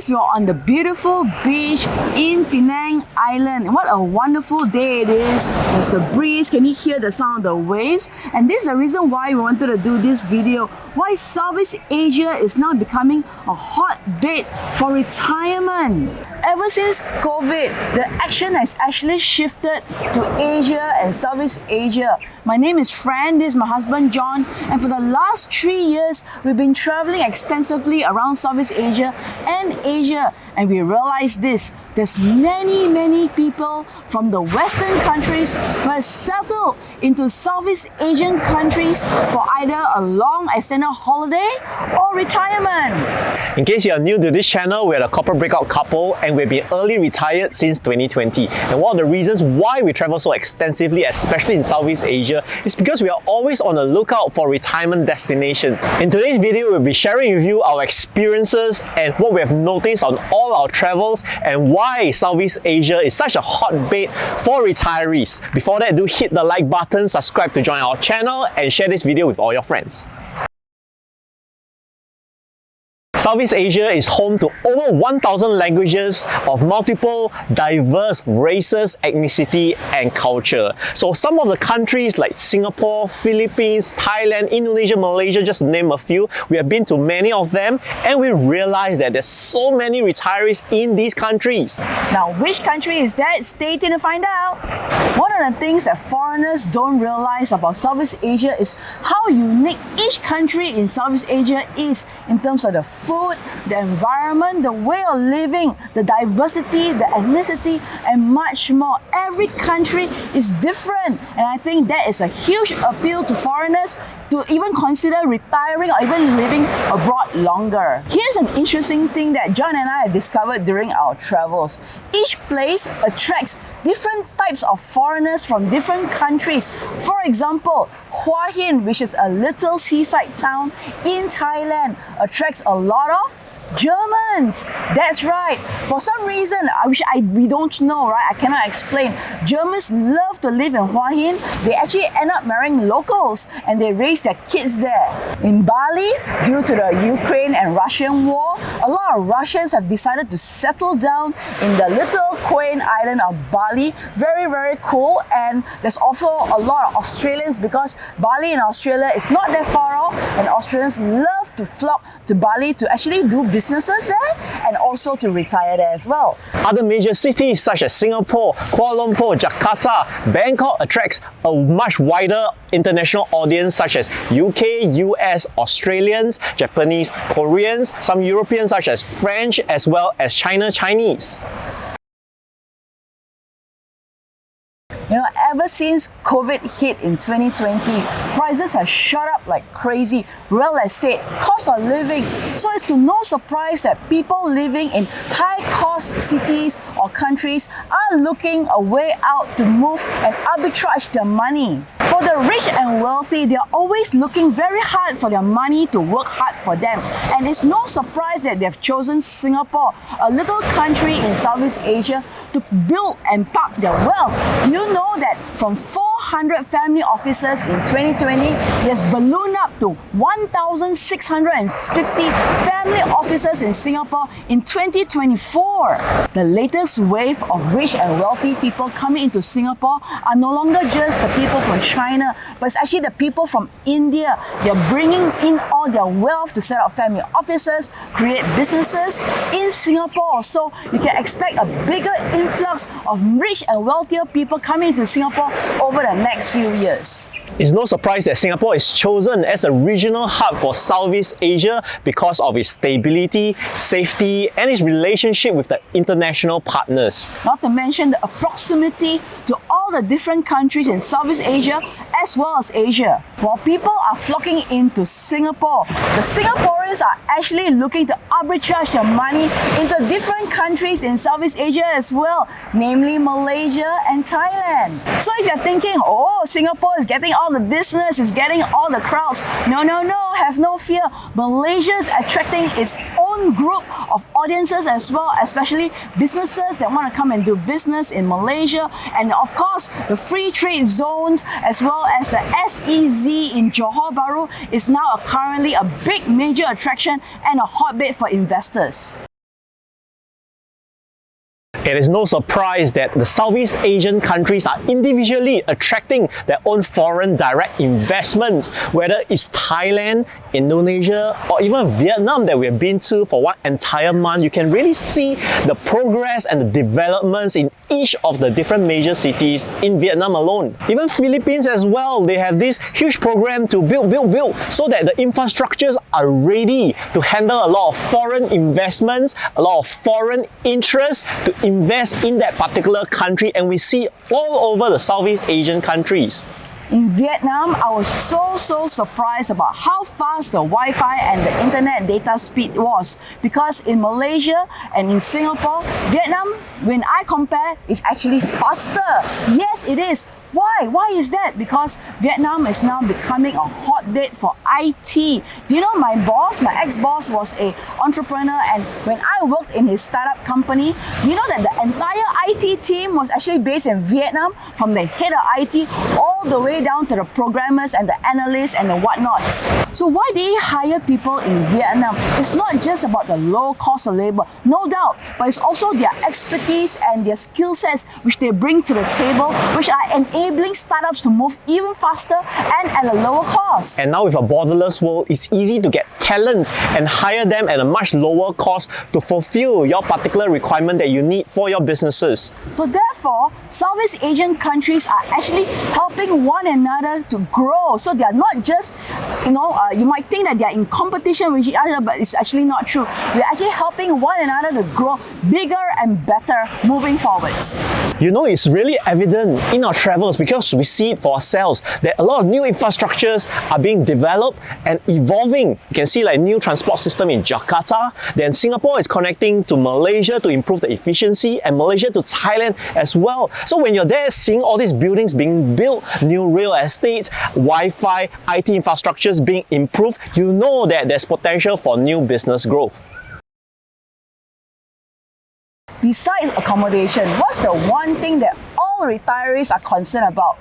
Nowadays, we're on the beautiful beach in Penang Island. What a wonderful day it is. There's the breeze. Can you hear the sound of the waves? And this is the reason why we wanted to do this video. Why Southeast Asia is now becoming a hotbed for retirement. Ever since COVID, the action has actually shifted to Asia and Southeast Asia. My name is Fran, this is my husband John, and for the last 3 years, we've been traveling extensively around Southeast Asia and Asia, and we realized this. There's many people from the Western countries who have settled into Southeast Asian countries for either a long extended holiday or retirement. In case you are new to this channel, we're a corporate breakout couple and we've been early retired since 2020. And one of the reasons why we travel so extensively, especially in Southeast Asia, is because we are always on the lookout for retirement destinations. In today's video, we'll be sharing with you our experiences and what we have noticed on all our travels and why Southeast Asia is such a hotbed for retirees. Before that, do hit the like button, subscribe to join our channel, and share this video with all your friends. Southeast Asia is home to over 1,000 languages of multiple, diverse races, ethnicity, and culture. So some of the countries like Singapore, Philippines, Thailand, Indonesia, Malaysia, just to name a few, we have been to many of them, and we realize that there's so many retirees in these countries. Now, which country is that? Stay tuned to find out. One of the things that foreigners don't realize about Southeast Asia is how unique each country in Southeast Asia is in terms of the food, the environment, the way of living, the diversity, the ethnicity, and much more. Every country is different, and I think that is a huge appeal to foreigners to even consider retiring or even living abroad longer. Here's an interesting thing that John and I have discovered during our travels. Each place attracts different types of foreigners from different countries. For example, Hua Hin, which is a little seaside town in Thailand, attracts a lot of Germans. That's right. For some reason, we don't know, right? I cannot explain. Germans love to live in Hua Hin. They actually end up marrying locals and they raise their kids there. In Bali, due to the Ukraine and Russian war, a lot of Russians have decided to settle down in the little quaint island of Bali. Very cool. And there's also a lot of Australians because Bali in Australia is not that far off, and Australians love to flock to Bali to actually do businesses there and also to retire there as well. Other major cities such as Singapore, Kuala Lumpur, Jakarta, Bangkok attracts a much wider international audience such as UK, US, Australians, Japanese, Koreans, some Europeans such as French, as well as Chinese. You know, ever since COVID hit in 2020, prices have shot up like crazy. Real estate, cost of living. So it's to no surprise that people living in high-cost cities or countries are looking a way out to move and arbitrage their money. For the rich and wealthy, they're always looking very hard for their money to work hard for them. And it's no surprise that they've chosen Singapore, a little country in Southeast Asia, to build and park their wealth. Do you know that from 400 family offices in 2020, it has ballooned up to 1,650 family offices in Singapore in 2024. The latest wave of rich and wealthy people coming into Singapore are no longer just the people from China, but it's actually the people from India. They're bringing in all their wealth to set up family offices, create businesses in Singapore. So you can expect a bigger influx of rich and wealthier people coming to Singapore over the next few years. It's no surprise that Singapore is chosen as a regional hub for Southeast Asia because of its stability, safety, and its relationship with the international partners. Not to mention the proximity to all the different countries in Southeast Asia as well as Asia. While people are flocking into Singapore, the Singaporeans are actually looking to arbitrage their money into different countries in Southeast Asia as well, namely Malaysia and Thailand. So if you're thinking, oh, Singapore is getting all the business, is getting all the crowds. No, have no fear. Malaysia is attracting its own group of audiences as well, especially businesses that want to come and do business in Malaysia. And of course, the free trade zones as well as the SEZ in Johor Bahru is now currently a big major attraction and a hotbed for investors. It is no surprise that the Southeast Asian countries are individually attracting their own foreign direct investments, whether it's Thailand, Indonesia, or even Vietnam that we have been to for one entire month. You can really see the progress and the developments in each of the different major cities in Vietnam alone. Even Philippines as well, they have this huge program to build, so that the infrastructures are ready to handle a lot of foreign investments, a lot of foreign interest to invest in that particular country, and we see all over the Southeast Asian countries. In Vietnam, I was so surprised about how fast the Wi-Fi and the internet data speed was, because in Malaysia and in Singapore, Vietnam, when I compare, is actually faster. Yes, it is. Why? Why is that? Because Vietnam is now becoming a hotbed for IT. Do you know my boss, my ex-boss, was an entrepreneur, and when I worked in his startup company, you know that the entire IT team was actually based in Vietnam, from the head of IT all the way down to the programmers and the analysts and the whatnots. So why they hire people in Vietnam? It's not just about the low cost of labor, no doubt, but it's also their expertise and their skill sets which they bring to the table, which are enabling startups to move even faster and at a lower cost. And now with a borderless world, it's easy to get talents and hire them at a much lower cost to fulfill your particular requirement that you need for your businesses. So therefore, Southeast Asian countries are actually helping one another to grow. So they are not just, you might think that they are in competition with each other, but it's actually not true. We're actually helping one another to grow bigger and better moving forwards. You know, it's really evident in our travels, because we see it for ourselves that a lot of new infrastructures are being developed and evolving. You can see like new transport system in Jakarta, then Singapore is connecting to Malaysia to improve the efficiency, and Malaysia to Thailand as well. So when you're there seeing all these buildings being built, new real estates, Wi-Fi, IT infrastructures being improved, you know that there's potential for new business growth. Besides accommodation, what's the one thing that all retirees are concerned about?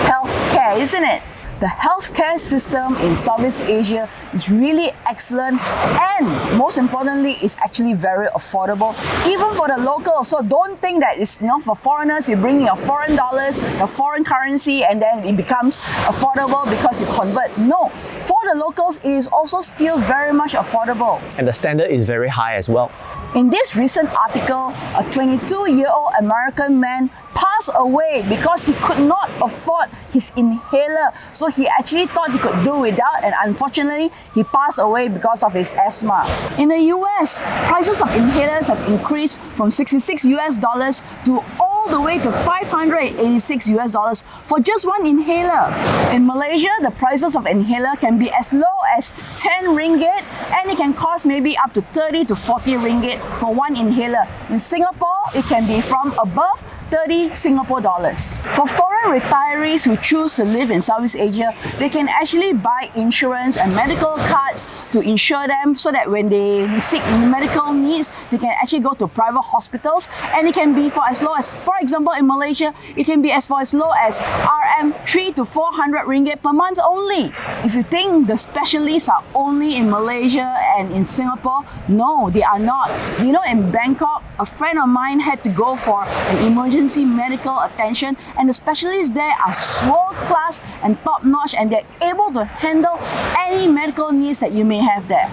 Healthcare, isn't it? The healthcare system in Southeast Asia is really excellent, and most importantly, it's actually very affordable, even for the locals. So don't think that it's for foreigners, you bring your foreign dollars, your foreign currency, and then it becomes affordable because you convert. No, for the locals, it is also still very much affordable. And the standard is very high as well. In this recent article, a 22-year-old American man passed away because he could not afford his inhaler. So he actually thought he could do without, and unfortunately, he passed away because of his asthma. In the US, prices of inhalers have increased from $66 to all the way to $586 for just one inhaler. In Malaysia, the prices of inhaler can be as low as 10 ringgit, and it can cost maybe up to 30 to 40 ringgit for one inhaler. In Singapore, it can be from above 30 Singapore dollars. For foreign retirees who choose to live in Southeast Asia, they can actually buy insurance and medical cards to insure them, so that when they seek medical needs, they can actually go to private hospitals, and it can be for as low as, for example, in Malaysia, it can be as low as RM 3 to 400 ringgit per month only. If you think the specialists are only in Malaysia and in Singapore, no, they are not. You know, in Bangkok, a friend of mine had to go for an emergency medical attention, and the specialists there are world-class and top-notch, and they're able to handle any medical needs that you may have there.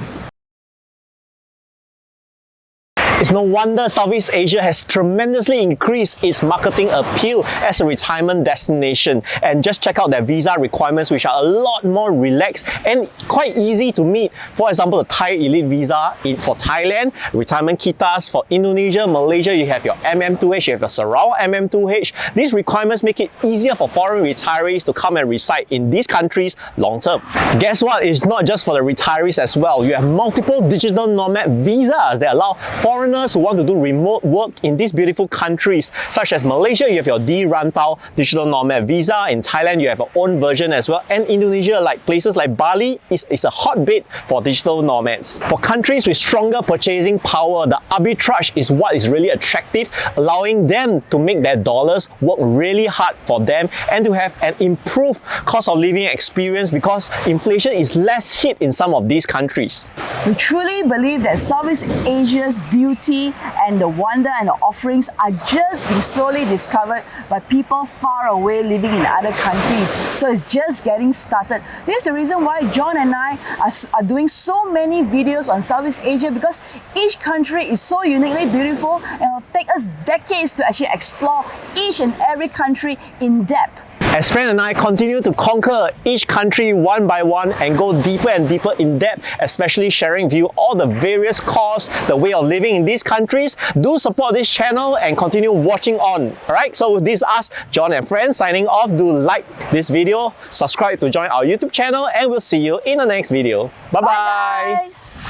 It's no wonder Southeast Asia has tremendously increased its marketing appeal as a retirement destination. And just check out their visa requirements, which are a lot more relaxed and quite easy to meet. For example, the Thai Elite Visa for Thailand, retirement kitas for Indonesia, Malaysia, you have your MM2H, you have your Sarawak MM2H. These requirements make it easier for foreign retirees to come and reside in these countries long term. Guess what? It's not just for the retirees as well. You have multiple digital nomad visas that allow foreigners who want to do remote work in these beautiful countries, such as Malaysia, you have your D-Rantau digital nomad visa. In Thailand, you have your own version as well. And Indonesia, like places like Bali, is a hotbed for digital nomads. For countries with stronger purchasing power, the arbitrage is what is really attractive, allowing them to make their dollars work really hard for them and to have an improved cost of living experience, because inflation is less hit in some of these countries. We truly believe that Southeast Asia's beauty beauty and the wonder and the offerings are just being slowly discovered by people far away living in other countries. So it's just getting started. This is the reason why John and I are doing so many videos on Southeast Asia, because each country is so uniquely beautiful and it will take us decades to actually explore each and every country in depth. As Fran and I continue to conquer each country one by one and go deeper and deeper in depth, especially sharing with you all the various costs, the way of living in these countries, do support this channel and continue watching on. Alright, so with this us, John and Fran signing off. Do like this video, subscribe to join our YouTube channel, and we'll see you in the next video. Bye-bye! Bye guys!